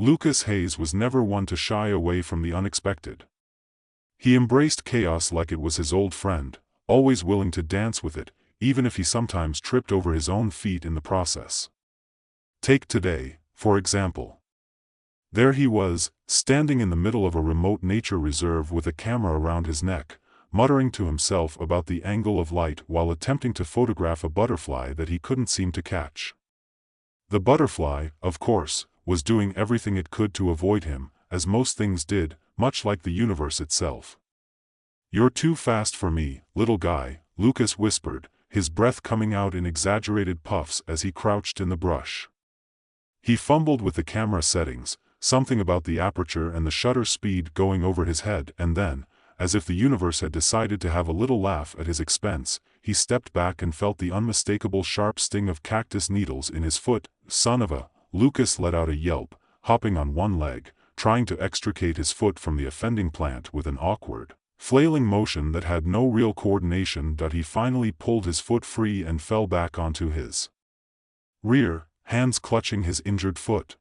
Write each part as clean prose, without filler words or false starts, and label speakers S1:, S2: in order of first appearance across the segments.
S1: Lucas Hayes was never one to shy away from the unexpected. He embraced chaos like it was his old friend, always willing to dance with it, even if he sometimes tripped over his own feet in the process. Take today, for example. There he was, standing in the middle of a remote nature reserve with a camera around his neck, muttering to himself about the angle of light while attempting to photograph a butterfly that he couldn't seem to catch. The butterfly, of course, was doing everything it could to avoid him, as most things did, much like the universe itself. "You're too fast for me, little guy," Lucas whispered, his breath coming out in exaggerated puffs as he crouched in the brush. He fumbled with the camera settings, something about the aperture and the shutter speed going over his head, and then, as if the universe had decided to have a little laugh at his expense, he stepped back and felt the unmistakable sharp sting of cactus needles in his foot. "Son of a..." Lucas let out a yelp, hopping on one leg, trying to extricate his foot from the offending plant with an awkward, flailing motion that had no real coordination. He finally pulled his foot free and fell back onto his rear, hands clutching his injured foot.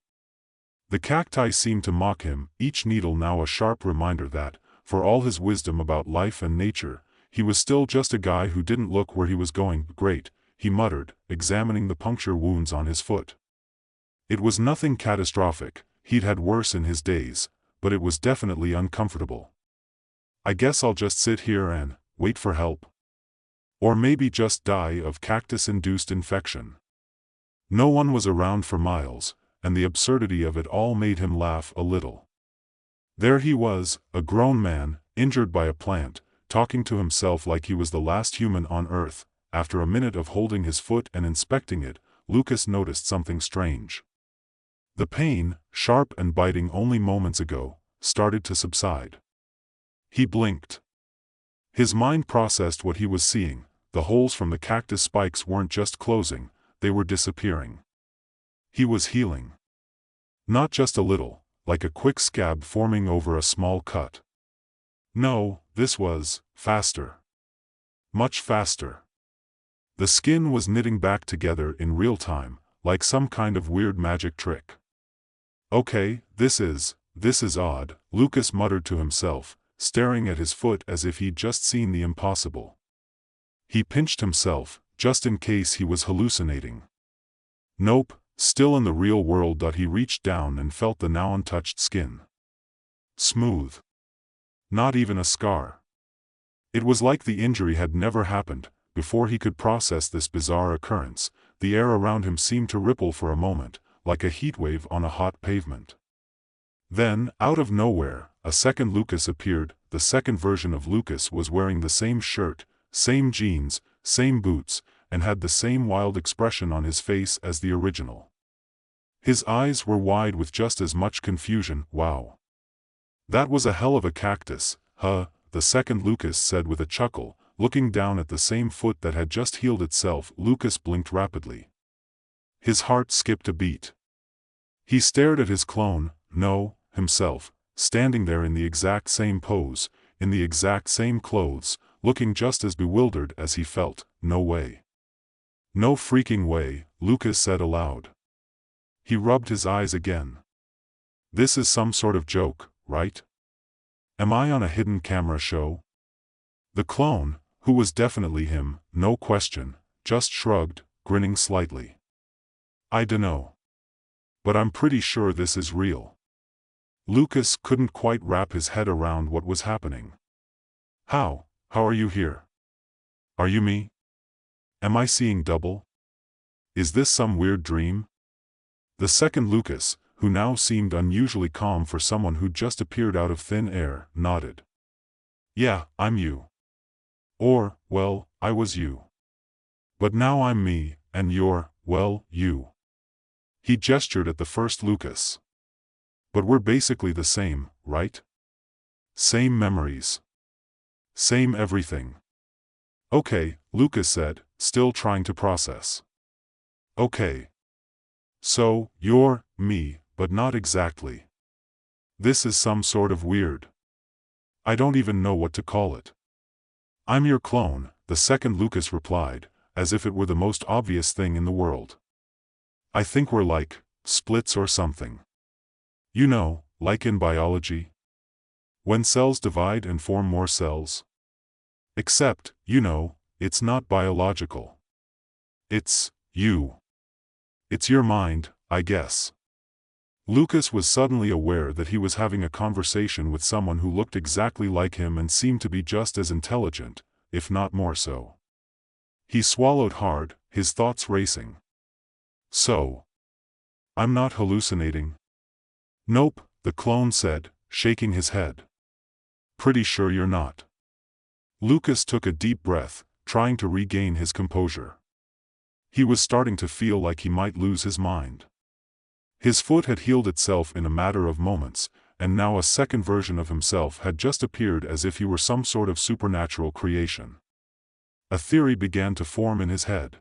S1: The cacti seemed to mock him, each needle now a sharp reminder that, for all his wisdom about life and nature, he was still just a guy who didn't look where he was going. "Great," he muttered, examining the puncture wounds on his foot. It was nothing catastrophic, he'd had worse in his days, but it was definitely uncomfortable. "I guess I'll just sit here and wait for help. Or maybe just die of cactus-induced infection." No one was around for miles, and the absurdity of it all made him laugh a little. There he was, a grown man, injured by a plant, talking to himself like he was the last human on Earth. After a minute of holding his foot and inspecting it, Lucas noticed something strange. The pain, sharp and biting only moments ago, started to subside. He blinked. His mind processed what he was seeing. The holes from the cactus spikes weren't just closing, they were disappearing. He was healing. Not just a little, like a quick scab forming over a small cut. No, this was faster. Much faster. The skin was knitting back together in real time, like some kind of weird magic trick. "Okay, this is odd," Lucas muttered to himself, staring at his foot as if he'd just seen the impossible. He pinched himself, just in case he was hallucinating. Nope, still in the real world. He reached down and felt the now untouched skin. Smooth. Not even a scar. It was like the injury had never happened. Before he could process this bizarre occurrence, the air around him seemed to ripple for a moment, like a heatwave on a hot pavement. Then, out of nowhere, a second Lucas appeared. The second version of Lucas was wearing the same shirt, same jeans, same boots, and had the same wild expression on his face as the original. His eyes were wide with just as much confusion. "Wow. That was a hell of a cactus, huh?" the second Lucas said with a chuckle, looking down at the same foot that had just healed itself. Lucas blinked rapidly. His heart skipped a beat. He stared at his clone, himself, standing there in the exact same pose, in the exact same clothes, looking just as bewildered as he felt. "No way. No freaking way," Lucas said aloud. He rubbed his eyes again. "This is some sort of joke, right? Am I on a hidden camera show?" The clone, who was definitely him, no question, just shrugged, grinning slightly. "I dunno. But I'm pretty sure this is real." Lucas couldn't quite wrap his head around what was happening. How are you here? Are you me? Am I seeing double? Is this some weird dream?" The second Lucas, who now seemed unusually calm for someone who'd just appeared out of thin air, nodded. "Yeah, I'm you. Or, well, I was you. But now I'm me, and you're, well, you." He gestured at the first Lucas. "But we're basically the same, right? Same memories. Same everything." "Okay," Lucas said, still trying to process. "Okay. So, you're me, but not exactly. This is some sort of weird. I don't even know what to call it." "I'm your clone," the second Lucas replied, as if it were the most obvious thing in the world. "I think we're like splits or something." You know, like in biology. When cells divide and form more cells. Except, you know, it's not biological. It's you. It's your mind, I guess. Lucas was suddenly aware that he was having a conversation with someone who looked exactly like him and seemed to be just as intelligent, if not more so. He swallowed hard, his thoughts racing. So, I'm not hallucinating? Nope, the clone said, shaking his head. Pretty sure you're not. Lucas took a deep breath, trying to regain his composure. He was starting to feel like he might lose his mind. His foot had healed itself in a matter of moments, and now a second version of himself had just appeared as if he were some sort of supernatural creation. A theory began to form in his head.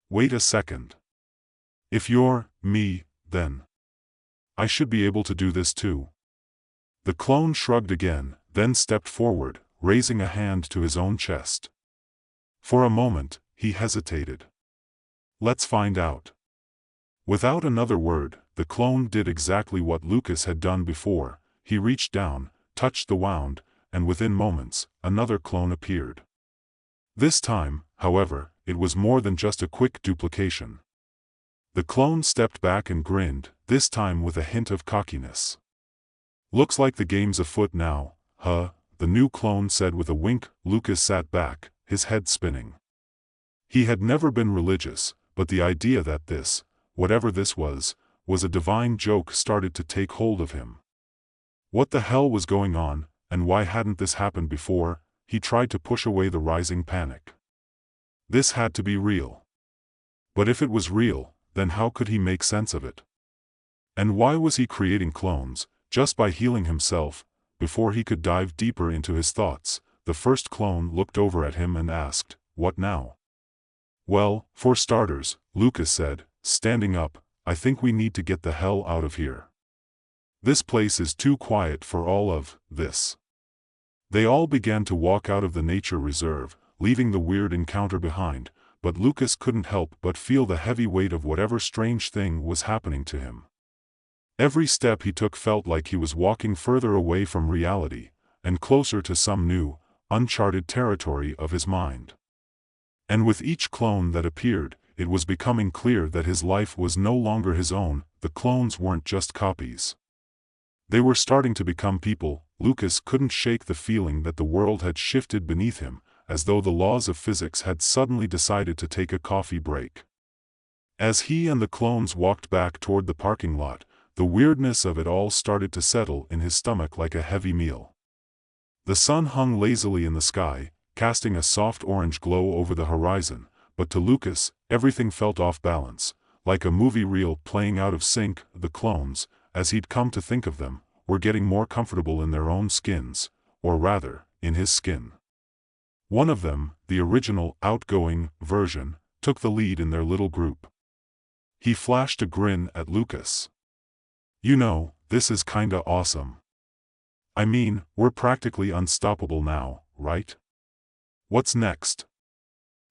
S1: Wait a second. If you're me, then I should be able to do this too. The clone shrugged again, then stepped forward, raising a hand to his own chest. For a moment, he hesitated. Let's find out. Without another word, the clone did exactly what Lucas had done before. He reached down, touched the wound, and within moments, another clone appeared. This time, however, it was more than just a quick duplication. The clone stepped back and grinned, this time with a hint of cockiness. Looks like the game's afoot now, huh? The new clone said with a wink. Lucas sat back, his head spinning. He had never been religious, but the idea that this, whatever this was a divine joke started to take hold of him. What the hell was going on, and why hadn't this happened before? He tried to push away the rising panic. This had to be real. But if it was real, then how could he make sense of it? And why was he creating clones, just by healing himself? Before he could dive deeper into his thoughts, the first clone looked over at him and asked, "What now?" "Well, for starters," Lucas said, standing up, "I think we need to get the hell out of here. This place is too quiet for all of this." They all began to walk out of the nature reserve, leaving the weird encounter behind, but Lucas couldn't help but feel the heavy weight of whatever strange thing was happening to him. Every step he took felt like he was walking further away from reality, and closer to some new, uncharted territory of his mind. And with each clone that appeared, it was becoming clear that his life was no longer his own. The clones weren't just copies. They were starting to become people. Lucas couldn't shake the feeling that the world had shifted beneath him, as though the laws of physics had suddenly decided to take a coffee break. As he and the clones walked back toward the parking lot, the weirdness of it all started to settle in his stomach like a heavy meal. The sun hung lazily in the sky, casting a soft orange glow over the horizon, but to Lucas, everything felt off balance, like a movie reel playing out of sync. The clones, as he'd come to think of them, were getting more comfortable in their own skins, or rather, in his skin. One of them, the original, outgoing version, took the lead in their little group. He flashed a grin at Lucas. "You know, this is kinda awesome. I mean, we're practically unstoppable now, right? What's next?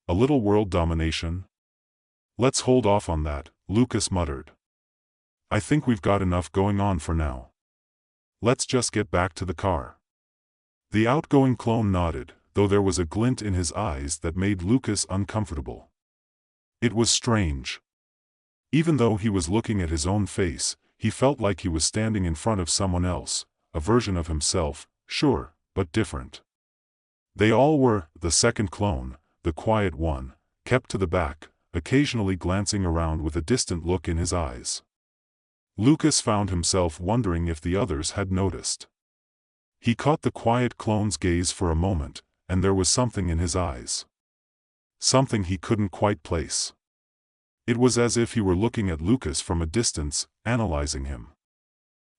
S1: A little world domination? Let's hold off on that," Lucas muttered. "I think we've got enough going on for now. Let's just get back to the car." The outgoing clone nodded, though there was a glint in his eyes that made Lucas uncomfortable. It was strange. Even though he was looking at his own face, he felt like he was standing in front of someone else, a version of himself, sure, but different. They all were. The second clone, the quiet one, kept to the back, occasionally glancing around with a distant look in his eyes. Lucas found himself wondering if the others had noticed. He caught the quiet clone's gaze for a moment, and there was something in his eyes. Something he couldn't quite place. It was as if he were looking at Lucas from a distance, analyzing him.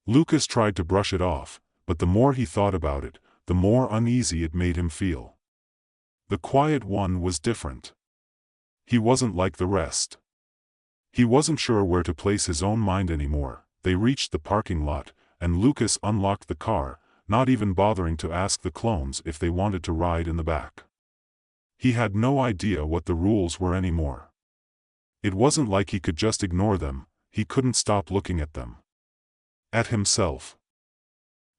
S1: Lucas tried to brush it off, but the more he thought about it, the more uneasy it made him feel. The quiet one was different. He wasn't like the rest. He wasn't sure where to place his own mind anymore. They reached the parking lot, and Lucas unlocked the car, not even bothering to ask the clones if they wanted to ride in the back. He had no idea what the rules were anymore. It wasn't like he could just ignore them. He couldn't stop looking at them. At himself.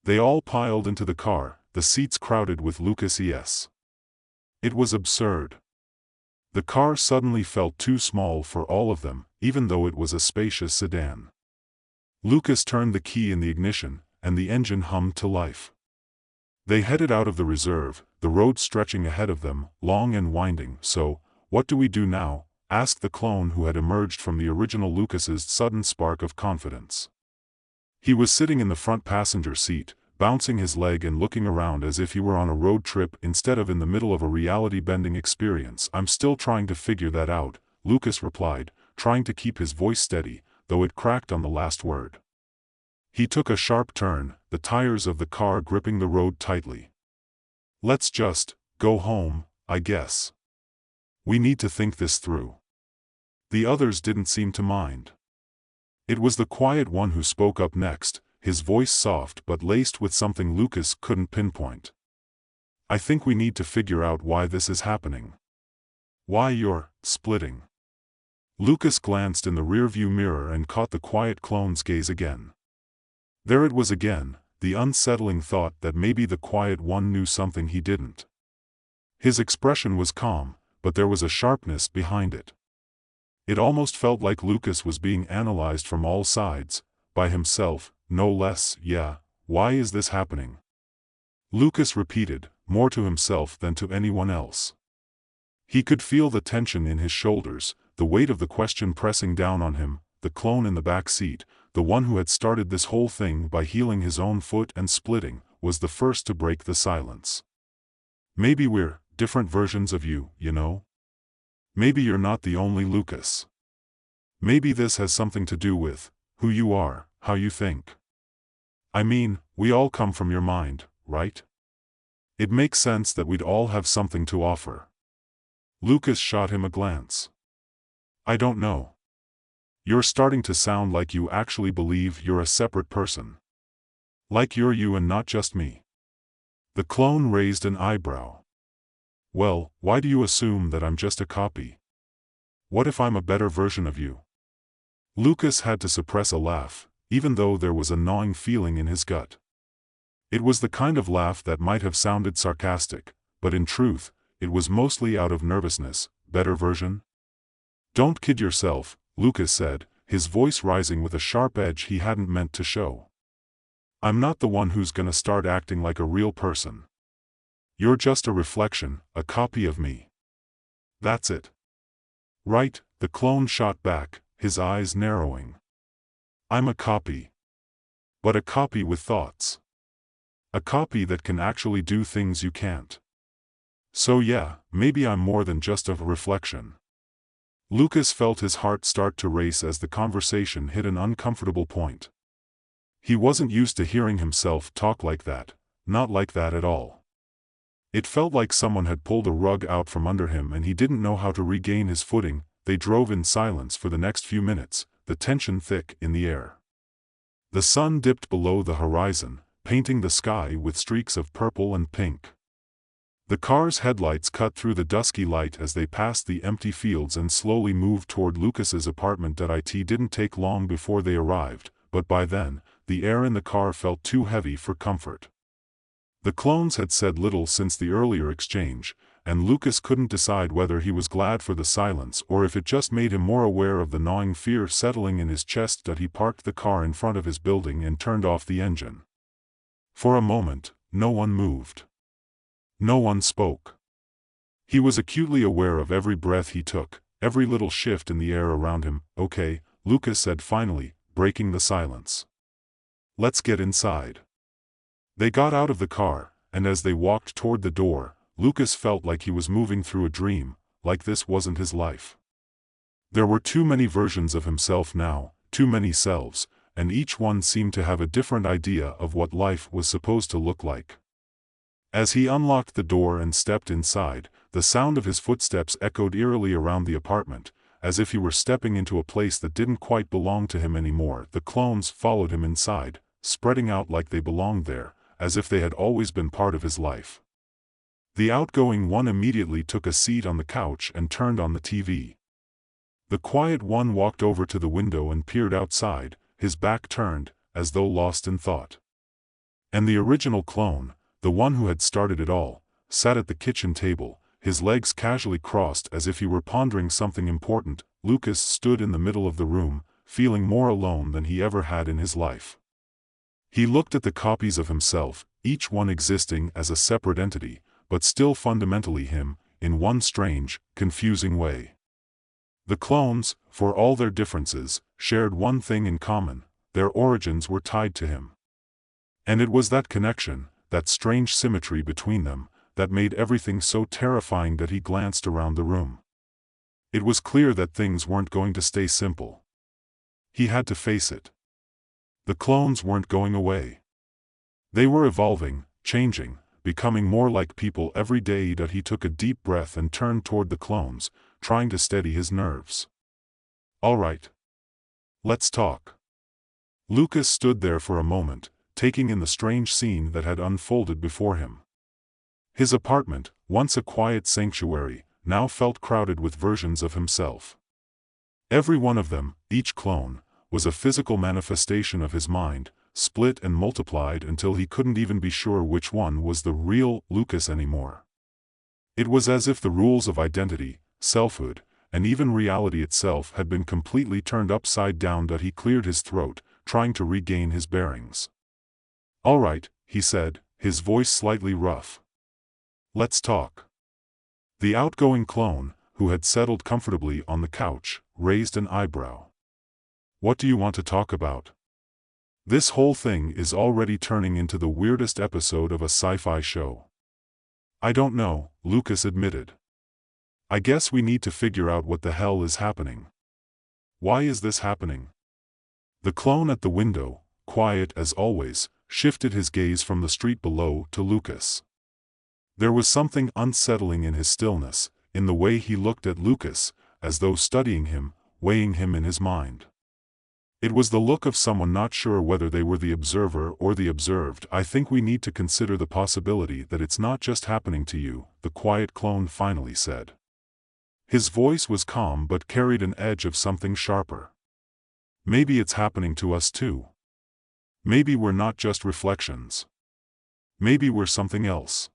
S1: They all piled into the car, the seats crowded with Lucas es. It was absurd. The car suddenly felt too small for all of them, even though it was a spacious sedan. Lucas turned the key in the ignition, and the engine hummed to life. They headed out of the reserve, the road stretching ahead of them, long and winding. "So, what do we do now?" asked the clone who had emerged from the original Lucas's sudden spark of confidence. He was sitting in the front passenger seat, bouncing his leg and looking around as if he were on a road trip instead of in the middle of a reality-bending experience. "I'm still trying to figure that out," Lucas replied, trying to keep his voice steady, though it cracked on the last word. He took a sharp turn, the tires of the car gripping the road tightly. "Let's just go home, I guess. We need to think this through." The others didn't seem to mind. It was the quiet one who spoke up next, his voice soft but laced with something Lucas couldn't pinpoint. "I think we need to figure out why this is happening. Why you're splitting." Lucas glanced in the rearview mirror and caught the quiet clone's gaze again. There it was again, the unsettling thought that maybe the quiet one knew something he didn't. His expression was calm, but there was a sharpness behind it. It almost felt like Lucas was being analyzed from all sides, by himself, no less. "Yeah, why is this happening?" Lucas repeated, more to himself than to anyone else. He could feel the tension in his shoulders, the weight of the question pressing down on him. The clone in the back seat, the one who had started this whole thing by healing his own foot and splitting, was the first to break the silence. "Maybe we're different versions of you, you know? Maybe you're not the only Lucas. Maybe this has something to do with who you are, how you think. I mean, we all come from your mind, right? It makes sense that we'd all have something to offer." Lucas shot him a glance. "I don't know. You're starting to sound like you actually believe you're a separate person. Like you're you and not just me." The clone raised an eyebrow. "Well, why do you assume that I'm just a copy? What if I'm a better version of you?" Lucas had to suppress a laugh, even though there was a gnawing feeling in his gut. It was the kind of laugh that might have sounded sarcastic, but in truth, it was mostly out of nervousness. "Better version? Don't kid yourself," Lucas said, his voice rising with a sharp edge he hadn't meant to show. "I'm not the one who's gonna start acting like a real person. You're just a reflection, a copy of me. That's it." "Right," the clone shot back, his eyes narrowing. "I'm a copy. But a copy with thoughts. A copy that can actually do things you can't. So yeah, maybe I'm more than just a reflection." Lucas felt his heart start to race as the conversation hit an uncomfortable point. He wasn't used to hearing himself talk like that, not like that at all. It felt like someone had pulled a rug out from under him and he didn't know how to regain his footing. They drove in silence for the next few minutes, the tension thick in the air. The sun dipped below the horizon, painting the sky with streaks of purple and pink. The car's headlights cut through the dusky light as they passed the empty fields and slowly moved toward Lucas's apartment. It didn't take long before they arrived, but by then, the air in the car felt too heavy for comfort. The clones had said little since the earlier exchange, and Lucas couldn't decide whether he was glad for the silence or if it just made him more aware of the gnawing fear settling in his chest. He parked the car in front of his building and turned off the engine. For a moment, no one moved. No one spoke. He was acutely aware of every breath he took, every little shift in the air around him. "Okay," Lucas said finally, breaking the silence. "Let's get inside." They got out of the car, and as they walked toward the door, Lucas felt like he was moving through a dream, like this wasn't his life. There were too many versions of himself now, too many selves, and each one seemed to have a different idea of what life was supposed to look like. As he unlocked the door and stepped inside, the sound of his footsteps echoed eerily around the apartment, as if he were stepping into a place that didn't quite belong to him anymore. The clones followed him inside, spreading out like they belonged there, as if they had always been part of his life. The outgoing one immediately took a seat on the couch and turned on the TV. The quiet one walked over to the window and peered outside, his back turned, as though lost in thought. And the original clone, the one who had started it all, sat at the kitchen table, his legs casually crossed as if he were pondering something important. Lucas stood in the middle of the room, feeling more alone than he ever had in his life. He looked at the copies of himself, each one existing as a separate entity, but still fundamentally him, in one strange, confusing way. The clones, for all their differences, shared one thing in common: their origins were tied to him. And it was that connection, that strange symmetry between them, that made everything so terrifying that he glanced around the room. It was clear that things weren't going to stay simple. He had to face it. The clones weren't going away. They were evolving, changing, becoming more like people every day. That he took a deep breath and turned toward the clones, trying to steady his nerves. "All right. Let's talk." Lucas stood there for a moment, taking in the strange scene that had unfolded before him. His apartment, once a quiet sanctuary, now felt crowded with versions of himself. Every one of them, each clone, was a physical manifestation of his mind, split and multiplied until he couldn't even be sure which one was the real Lucas anymore. It was as if the rules of identity, selfhood, and even reality itself had been completely turned upside down. That he cleared his throat, trying to regain his bearings. "All right," he said, his voice slightly rough. "Let's talk." The outgoing clone, who had settled comfortably on the couch, raised an eyebrow. "What do you want to talk about? This whole thing is already turning into the weirdest episode of a sci-fi show." "I don't know," Lucas admitted. "I guess we need to figure out what the hell is happening." "Why is this happening?" The clone at the window, quiet as always, shifted his gaze from the street below to Lucas. There was something unsettling in his stillness, in the way he looked at Lucas, as though studying him, weighing him in his mind. It was the look of someone not sure whether they were the observer or the observed. "I think we need to consider the possibility that it's not just happening to you," the quiet clone finally said. His voice was calm but carried an edge of something sharper. "Maybe it's happening to us too. Maybe we're not just reflections. Maybe we're something else."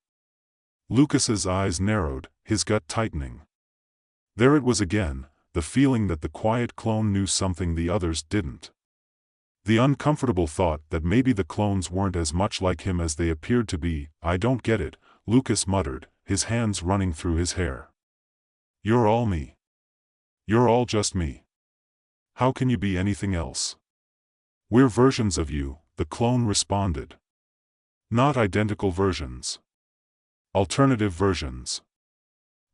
S1: Lucas's eyes narrowed, his gut tightening. There it was again, the feeling that the quiet clone knew something the others didn't. The uncomfortable thought that maybe the clones weren't as much like him as they appeared to be. "I don't get it," Lucas muttered, his hands running through his hair. "You're all me. You're all just me. How can you be anything else?" "We're versions of you," the clone responded. "Not identical versions. Alternative versions.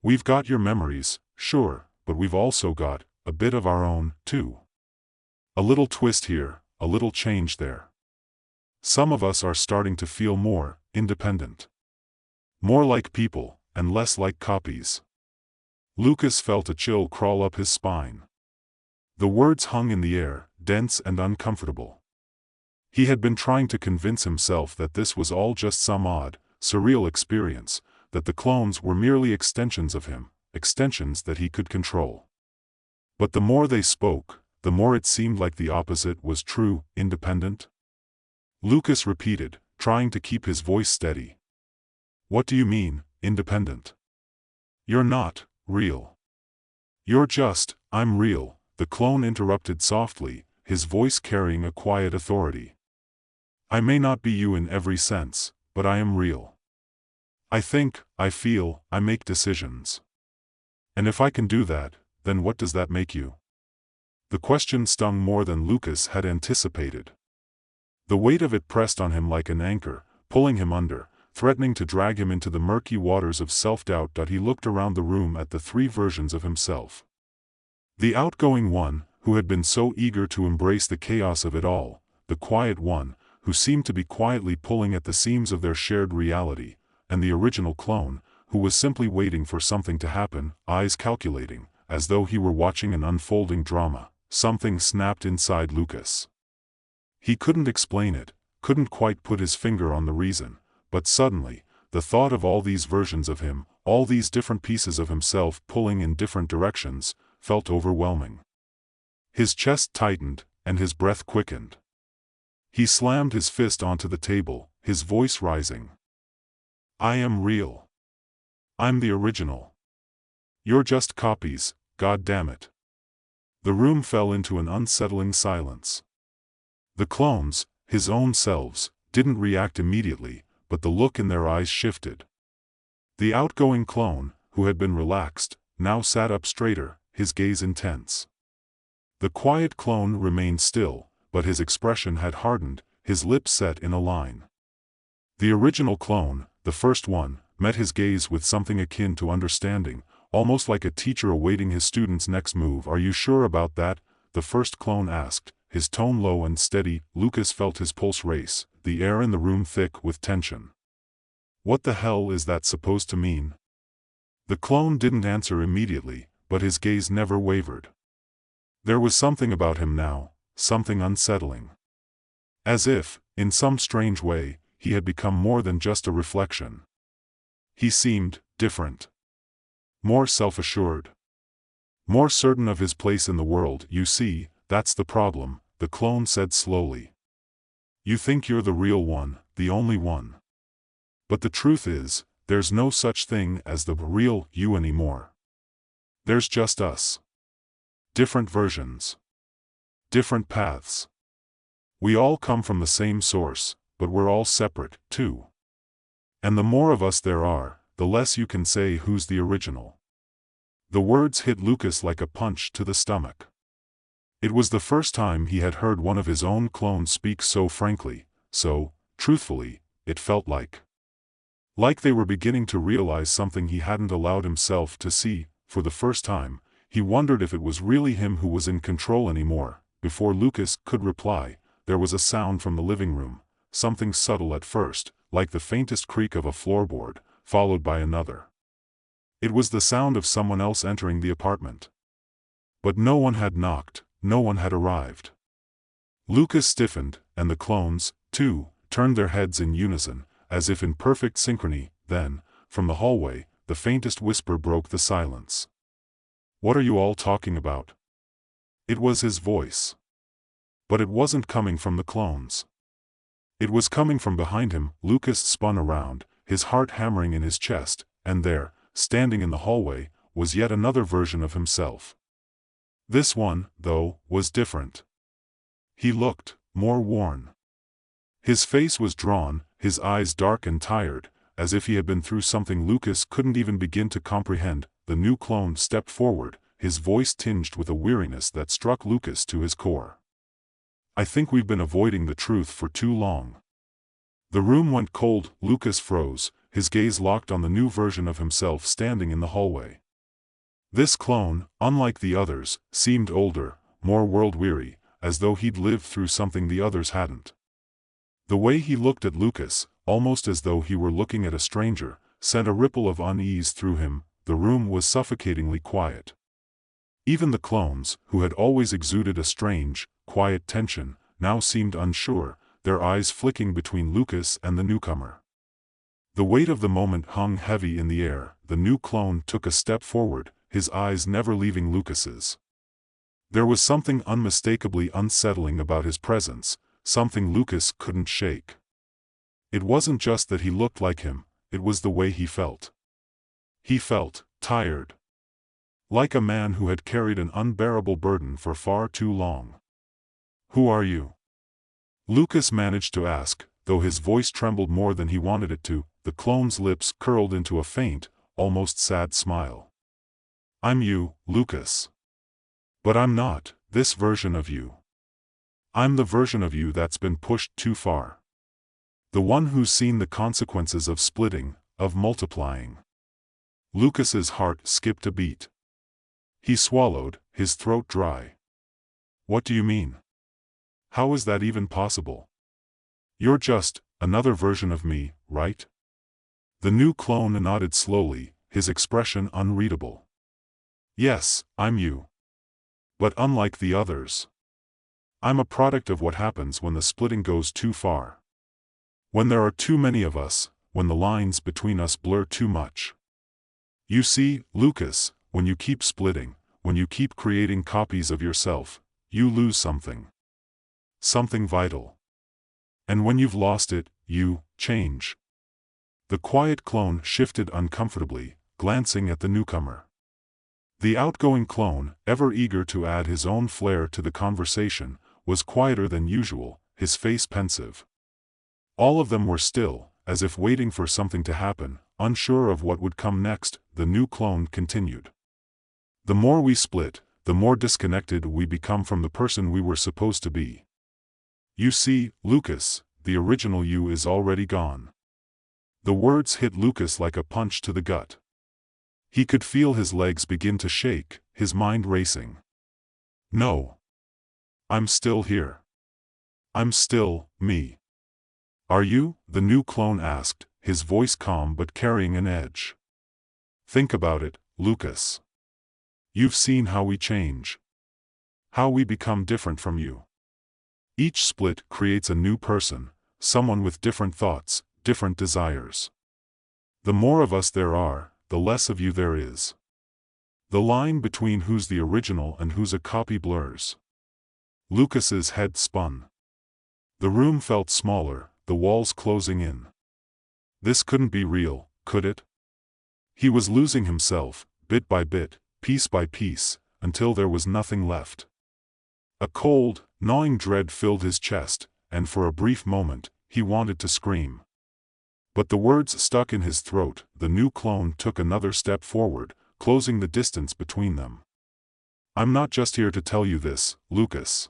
S1: We've got your memories, sure, but we've also got a bit of our own, too. A little twist here, a little change there. Some of us are starting to feel more independent. More like people, and less like copies." Lucas felt a chill crawl up his spine. The words hung in the air, dense and uncomfortable. He had been trying to convince himself that this was all just some odd, surreal experience, that the clones were merely extensions of him, extensions that he could control. But the more they spoke, the more it seemed like the opposite was true. "Independent?" Lucas repeated, trying to keep his voice steady. "What do you mean, independent? You're not real. You're just, I'm real," the clone interrupted softly, his voice carrying a quiet authority. "I may not be you in every sense, but I am real. I think, I feel, I make decisions. And if I can do that, then what does that make you?" The question stung more than Lucas had anticipated. The weight of it pressed on him like an anchor, pulling him under, threatening to drag him into the murky waters of self-doubt. He looked around the room at the three versions of himself. The outgoing one, who had been so eager to embrace the chaos of it all, the quiet one, who seemed to be quietly pulling at the seams of their shared reality, and the original clone, who was simply waiting for something to happen, eyes calculating, as though he were watching an unfolding drama. Something snapped inside Lucas. He couldn't explain it, couldn't quite put his finger on the reason, but suddenly, the thought of all these versions of him, all these different pieces of himself pulling in different directions, felt overwhelming. His chest tightened, and his breath quickened. He slammed his fist onto the table, his voice rising. I am real. I'm the original. You're just copies, God damn it. The room fell into an unsettling silence. The clones, his own selves, didn't react immediately, but the look in their eyes shifted. The outgoing clone, who had been relaxed, now sat up straighter, his gaze intense. The quiet clone remained still, but his expression had hardened, his lips set in a line. The original clone, the first one, met his gaze with something akin to understanding, almost like a teacher awaiting his student's next move. Are you sure about that? The first clone asked, his tone low and steady. Lucas felt his pulse race, the air in the room thick with tension. What the hell is that supposed to mean? The clone didn't answer immediately, but his gaze never wavered. There was something about him now, something unsettling. As if, in some strange way, he had become more than just a reflection. He seemed different. More self-assured. More certain of his place in the world. You see, that's the problem, the clone said slowly. You think you're the real one, the only one. But the truth is, there's no such thing as the real you anymore. There's just us. Different versions. Different paths. We all come from the same source, but we're all separate, too. And the more of us there are, the less you can say who's the original. The words hit Lucas like a punch to the stomach. It was the first time he had heard one of his own clones speak so frankly, so truthfully, it felt like. Like they were beginning to realize something he hadn't allowed himself to see. For the first time, he wondered if it was really him who was in control anymore. Before Lucas could reply, there was a sound from the living room, something subtle at first, like the faintest creak of a floorboard, followed by another. It was the sound of someone else entering the apartment. But no one had knocked, no one had arrived. Lucas stiffened, and the clones, too, turned their heads in unison, as if in perfect synchrony. Then, from the hallway, the faintest whisper broke the silence. What are you all talking about? It was his voice. But it wasn't coming from the clones. It was coming from behind him. Lucas spun around, his heart hammering in his chest, and there, standing in the hallway, was yet another version of himself. This one, though, was different. He looked more worn. His face was drawn, his eyes dark and tired, as if he had been through something Lucas couldn't even begin to comprehend. The new clone stepped forward, his voice tinged with a weariness that struck Lucas to his core. I think we've been avoiding the truth for too long. The room went cold. Lucas froze, his gaze locked on the new version of himself standing in the hallway. This clone, unlike the others, seemed older, more world-weary, as though he'd lived through something the others hadn't. The way he looked at Lucas, almost as though he were looking at a stranger, sent a ripple of unease through him. The room was suffocatingly quiet. Even the clones, who had always exuded a strange, quiet tension, now seemed unsure, their eyes flicking between Lucas and the newcomer. The weight of the moment hung heavy in the air. The new clone took a step forward, his eyes never leaving Lucas's. There was something unmistakably unsettling about his presence, something Lucas couldn't shake. It wasn't just that he looked like him, it was the way he felt. He felt tired. Like a man who had carried an unbearable burden for far too long. Who are you? Lucas managed to ask, though his voice trembled more than he wanted it to. The clone's lips curled into a faint, almost sad smile. I'm you, Lucas. But I'm not this version of you. I'm the version of you that's been pushed too far. The one who's seen the consequences of splitting, of multiplying. Lucas's heart skipped a beat. He swallowed, his throat dry. What do you mean? How is that even possible? You're just another version of me, right? The new clone nodded slowly, his expression unreadable. Yes, I'm you. But unlike the others. I'm a product of what happens when the splitting goes too far. When there are too many of us, when the lines between us blur too much. You see, Lucas, when you keep splitting, when you keep creating copies of yourself, you lose something. Something vital. And when you've lost it, you change. The quiet clone shifted uncomfortably, glancing at the newcomer. The outgoing clone, ever eager to add his own flair to the conversation, was quieter than usual, his face pensive. All of them were still, as if waiting for something to happen, unsure of what would come next. The new clone continued. The more we split, the more disconnected we become from the person we were supposed to be. You see, Lucas, the original you is already gone. The words hit Lucas like a punch to the gut. He could feel his legs begin to shake, his mind racing. No. I'm still here. I'm still me. Are you? The new clone asked, his voice calm but carrying an edge. Think about it, Lucas. You've seen how we change. How we become different from you. Each split creates a new person, someone with different thoughts, different desires. The more of us there are, the less of you there is. The line between who's the original and who's a copy blurs. Lucas's head spun. The room felt smaller, the walls closing in. This couldn't be real, could it? He was losing himself, bit by bit, piece by piece, until there was nothing left. A cold, gnawing dread filled his chest, and for a brief moment, he wanted to scream. But the words stuck in his throat. The new clone took another step forward, closing the distance between them. I'm not just here to tell you this, Lucas.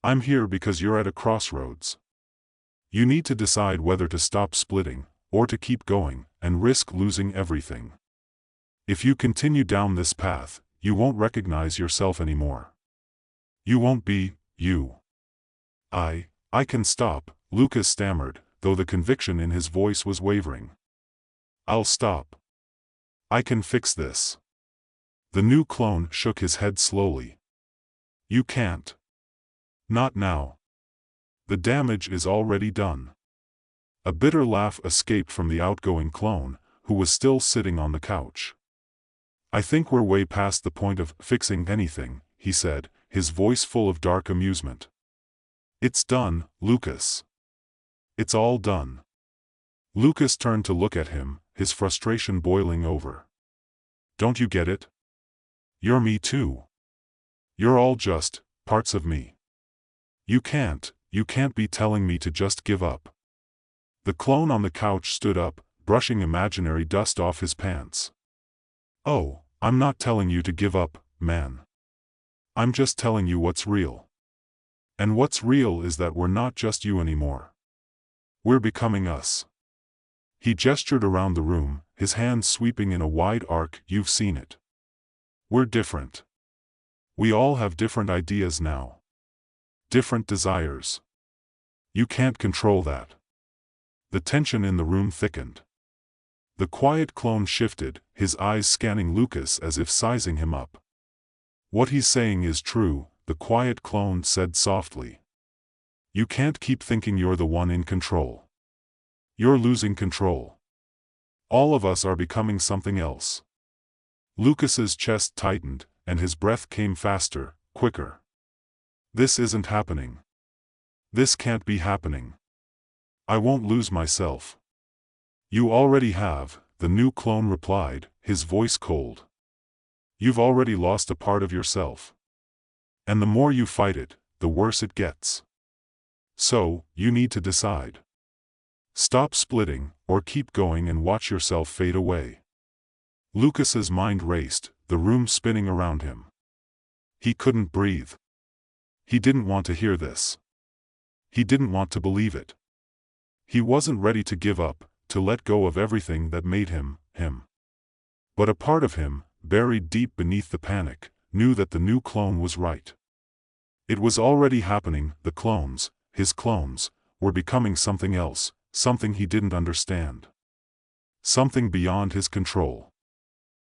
S1: I'm here because you're at a crossroads. You need to decide whether to stop splitting, or to keep going, and risk losing everything. If you continue down this path, you won't recognize yourself anymore. You won't be, you. I can stop, Lucas stammered, though the conviction in his voice was wavering. I'll stop. I can fix this. The new clone shook his head slowly. You can't. Not now. The damage is already done. A bitter laugh escaped from the outgoing clone, who was still sitting on the couch. I think we're way past the point of fixing anything, he said, his voice full of dark amusement. It's done, Lucas. It's all done. Lucas turned to look at him, his frustration boiling over. Don't you get it? You're me too. You're all just parts of me. You can't be telling me to just give up. The clone on the couch stood up, brushing imaginary dust off his pants. Oh, I'm not telling you to give up, man. I'm just telling you what's real. And what's real is that we're not just you anymore. We're becoming us. He gestured around the room, his hands sweeping in a wide arc. You've seen it. We're different. We all have different ideas now. Different desires. You can't control that. The tension in the room thickened. The quiet clone shifted, his eyes scanning Lucas as if sizing him up. What he's saying is true, the quiet clone said softly. You can't keep thinking you're the one in control. You're losing control. All of us are becoming something else. Lucas's chest tightened, and his breath came faster, quicker. This isn't happening. This can't be happening. I won't lose myself. You already have, the new clone replied, his voice cold. You've already lost a part of yourself. And the more you fight it, the worse it gets. So, you need to decide. Stop splitting, or keep going and watch yourself fade away. Lucas's mind raced, the room spinning around him. He couldn't breathe. He didn't want to hear this. He didn't want to believe it. He wasn't ready to give up, to let go of everything that made him, him. But a part of him, buried deep beneath the panic, knew that the new clone was right. It was already happening. The clones, his clones, were becoming something else, something he didn't understand. Something beyond his control.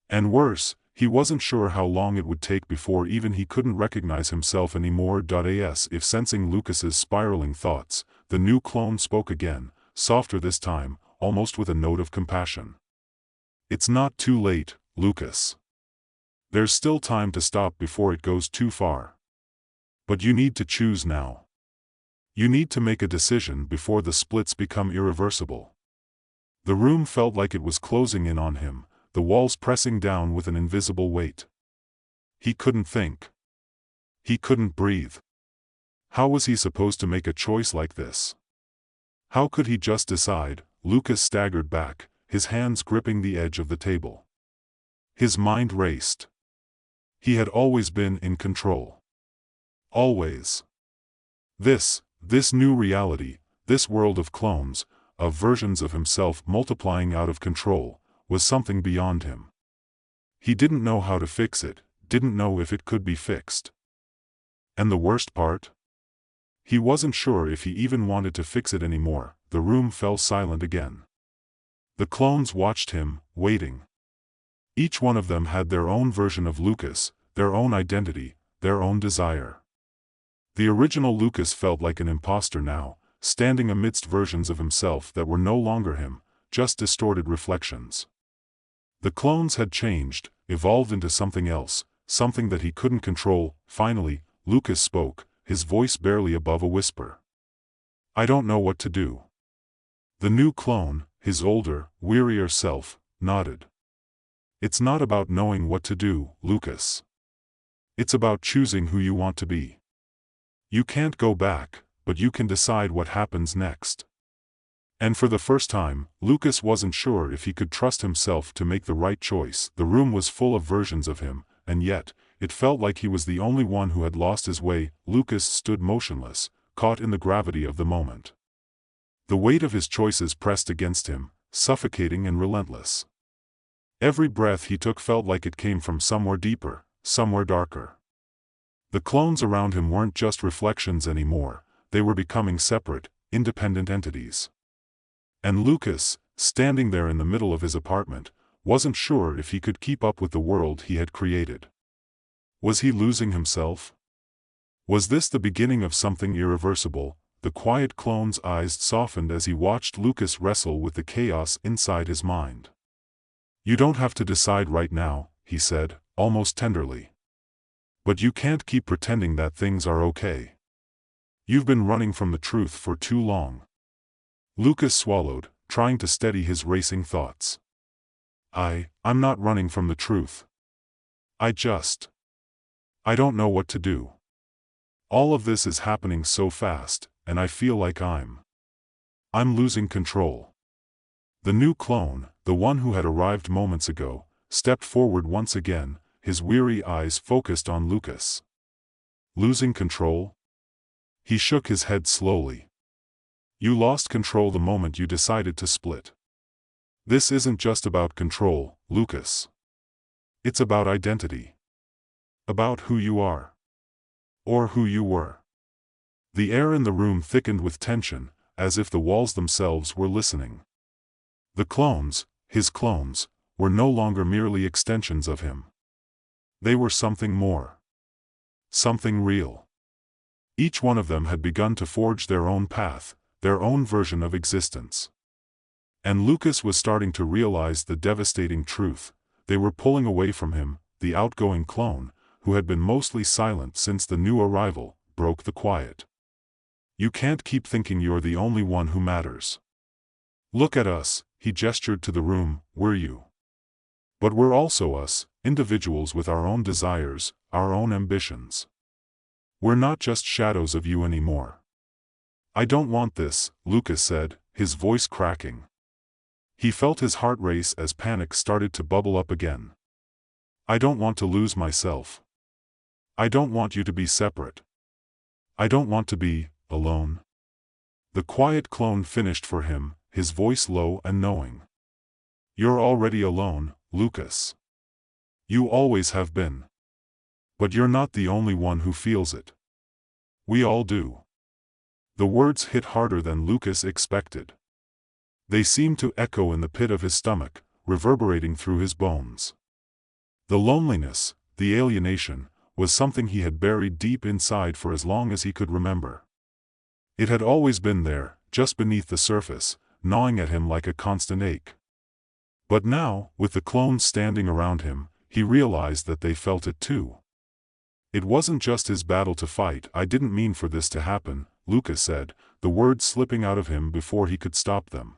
S1: And worse, he wasn't sure how long it would take before even he couldn't recognize himself anymore. As if sensing Lucas's spiraling thoughts, the new clone spoke again, softer this time, almost with a note of compassion. It's not too late, Lucas. There's still time to stop before it goes too far. But you need to choose now. You need to make a decision before the splits become irreversible. The room felt like it was closing in on him, the walls pressing down with an invisible weight. He couldn't think. He couldn't breathe. How was he supposed to make a choice like this? How could he just decide? Lucas staggered back, his hands gripping the edge of the table. His mind raced. He had always been in control. Always. This new reality, this world of clones, of versions of himself multiplying out of control, was something beyond him. He didn't know how to fix it, didn't know if it could be fixed. And the worst part? He wasn't sure if he even wanted to fix it anymore. The room fell silent again. The clones watched him, waiting. Each one of them had their own version of Lucas, their own identity, their own desire. The original Lucas felt like an imposter now, standing amidst versions of himself that were no longer him, just distorted reflections. The clones had changed, evolved into something else, something that he couldn't control. Finally, Lucas spoke, his voice barely above a whisper. "I don't know what to do." The new clone, his older, wearier self, nodded. "It's not about knowing what to do, Lucas. It's about choosing who you want to be. You can't go back, but you can decide what happens next." And for the first time, Lucas wasn't sure if he could trust himself to make the right choice. The room was full of versions of him, and yet, it felt like he was the only one who had lost his way. Lucas stood motionless, caught in the gravity of the moment. The weight of his choices pressed against him, suffocating and relentless. Every breath he took felt like it came from somewhere deeper, somewhere darker. The clones around him weren't just reflections anymore, they were becoming separate, independent entities. And Lucas, standing there in the middle of his apartment, wasn't sure if he could keep up with the world he had created. Was he losing himself? Was this the beginning of something irreversible? The quiet clone's eyes softened as he watched Lucas wrestle with the chaos inside his mind. "You don't have to decide right now," he said, almost tenderly. "But you can't keep pretending that things are okay. You've been running from the truth for too long." Lucas swallowed, trying to steady his racing thoughts. I'm not running from the truth. I don't know what to do. All of this is happening so fast, and I feel like I'm losing control." The new clone, the one who had arrived moments ago, stepped forward once again, his weary eyes focused on Lucas. "Losing control?" He shook his head slowly. "You lost control the moment you decided to split. This isn't just about control, Lucas. It's about identity. About who you are. Or who you were." The air in the room thickened with tension, as if the walls themselves were listening. The clones, his clones, were no longer merely extensions of him. They were something more. Something real. Each one of them had begun to forge their own path, their own version of existence. And Lucas was starting to realize the devastating truth: they were pulling away from him. The outgoing clone, who had been mostly silent since the new arrival, broke the quiet. "You can't keep thinking you're the only one who matters. Look at us," he gestured to the room, "we're you. But we're also us, individuals with our own desires, our own ambitions. We're not just shadows of you anymore." "I don't want this," Lucas said, his voice cracking. He felt his heart race as panic started to bubble up again. "I don't want to lose myself. I don't want you to be separate. I don't want to be alone." The quiet clone finished for him, his voice low and knowing. "You're already alone, Lucas. You always have been. But you're not the only one who feels it. We all do." The words hit harder than Lucas expected. They seemed to echo in the pit of his stomach, reverberating through his bones. The loneliness, the alienation, was something he had buried deep inside for as long as he could remember. It had always been there, just beneath the surface, gnawing at him like a constant ache. But now, with the clones standing around him, he realized that they felt it too. It wasn't just his battle to fight. "I didn't mean for this to happen," Lucas said, the words slipping out of him before he could stop them.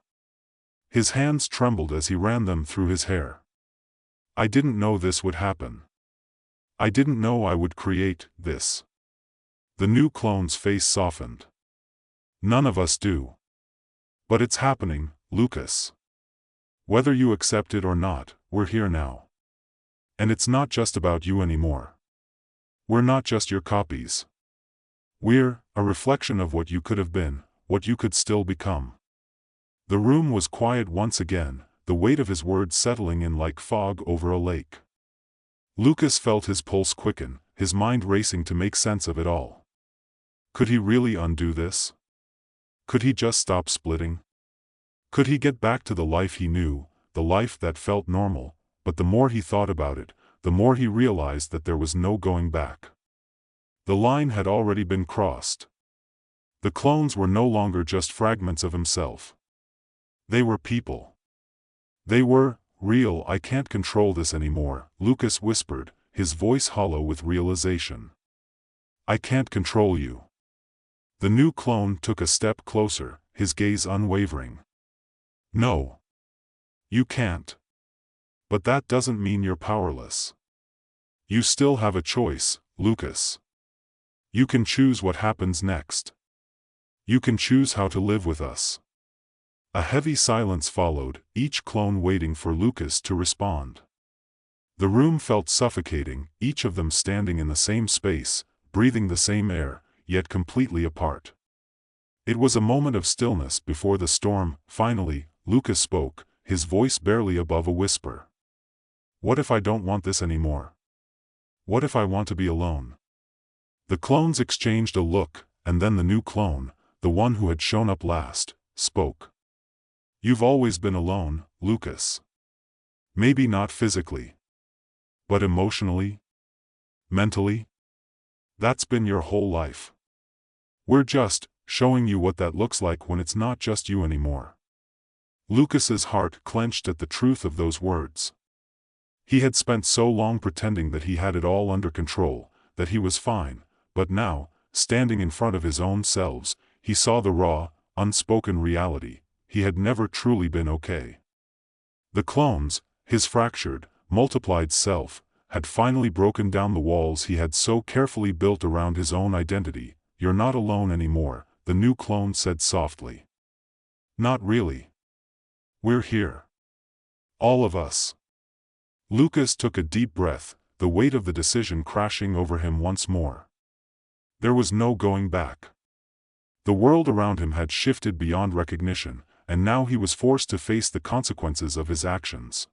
S1: His hands trembled as he ran them through his hair. I didn't know this would happen. I didn't know I would create this. The new clone's face softened. None of us do. But it's happening, Lucas. Whether you accept it or not, we're here now. And it's not just about you anymore. We're not just your copies. We're a reflection of what you could have been, what you could still become. The room was quiet once again, the weight of his words settling in like fog over a lake. Lucas felt his pulse quicken, his mind racing to make sense of it all. Could he really undo this? Could he just stop splitting? Could he get back to the life he knew, the life that felt normal? But the more he thought about it, the more he realized that there was no going back. The line had already been crossed. The clones were no longer just fragments of himself. They were people. They were real. I can't control this anymore, Lucas whispered, his voice hollow with realization. I can't control you. The new clone took a step closer, his gaze unwavering. No. You can't. But that doesn't mean you're powerless. You still have a choice, Lucas. You can choose what happens next. You can choose how to live with us. A heavy silence followed, each clone waiting for Lucas to respond. The room felt suffocating, each of them standing in the same space, breathing the same air, yet completely apart. It was a moment of stillness before the storm. Finally, Lucas spoke, his voice barely above a whisper. What if I don't want this anymore? What if I want to be alone? The clones exchanged a look, and then the new clone, the one who had shown up last, spoke. You've always been alone, Lucas. Maybe not physically. But emotionally? Mentally? That's been your whole life. We're just showing you what that looks like when it's not just you anymore. Lucas's heart clenched at the truth of those words. He had spent so long pretending that he had it all under control, that he was fine, but now, standing in front of his own selves, he saw the raw, unspoken reality. He had never truly been okay. The clones, his fractured, multiplied self, had finally broken down the walls he had so carefully built around his own identity. You're not alone anymore, the new clone said softly. Not really. We're here. All of us. Lucas took a deep breath, the weight of the decision crashing over him once more. There was no going back. The world around him had shifted beyond recognition, and now he was forced to face the consequences of his actions.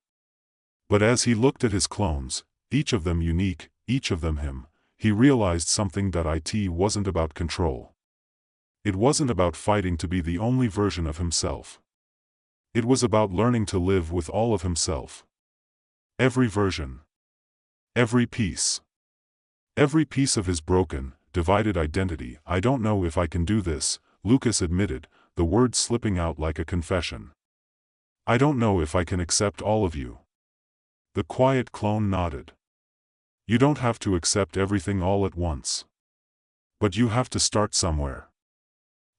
S1: But as he looked at his clones, each of them unique, each of them him, he realized something, that it wasn't about control. It wasn't about fighting to be the only version of himself. It was about learning to live with all of himself. Every version. Every piece. Every piece of his broken, divided identity. I don't know if I can do this, Lucas admitted, the words slipping out like a confession. I don't know if I can accept all of you. The quiet clone nodded. You don't have to accept everything all at once. But you have to start somewhere.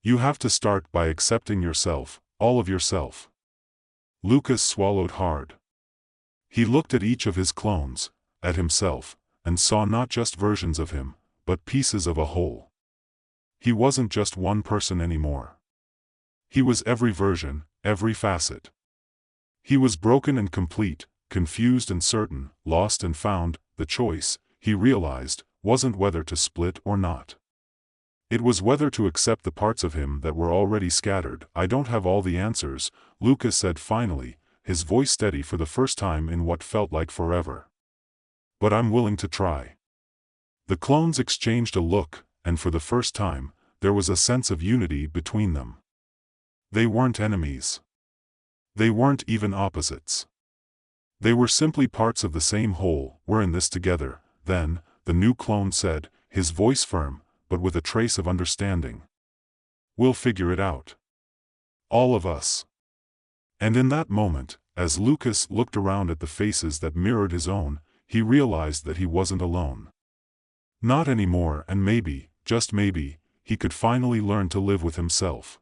S1: You have to start by accepting yourself, all of yourself. Lucas swallowed hard. He looked at each of his clones, at himself, and saw not just versions of him, but pieces of a whole. He wasn't just one person anymore. He was every version, every facet. He was broken and complete, confused and certain, lost and found. The choice, he realized, wasn't whether to split or not. It was whether to accept the parts of him that were already scattered. I don't have all the answers, Lucas said finally, his voice steady for the first time in what felt like forever. But I'm willing to try. The clones exchanged a look, and for the first time, there was a sense of unity between them. They weren't enemies. They weren't even opposites. They were simply parts of the same whole. We're in this together, then, the new clone said, his voice firm, but with a trace of understanding. We'll figure it out. All of us. And in that moment, as Lucas looked around at the faces that mirrored his own, he realized that he wasn't alone. Not anymore, and maybe, just maybe, he could finally learn to live with himself.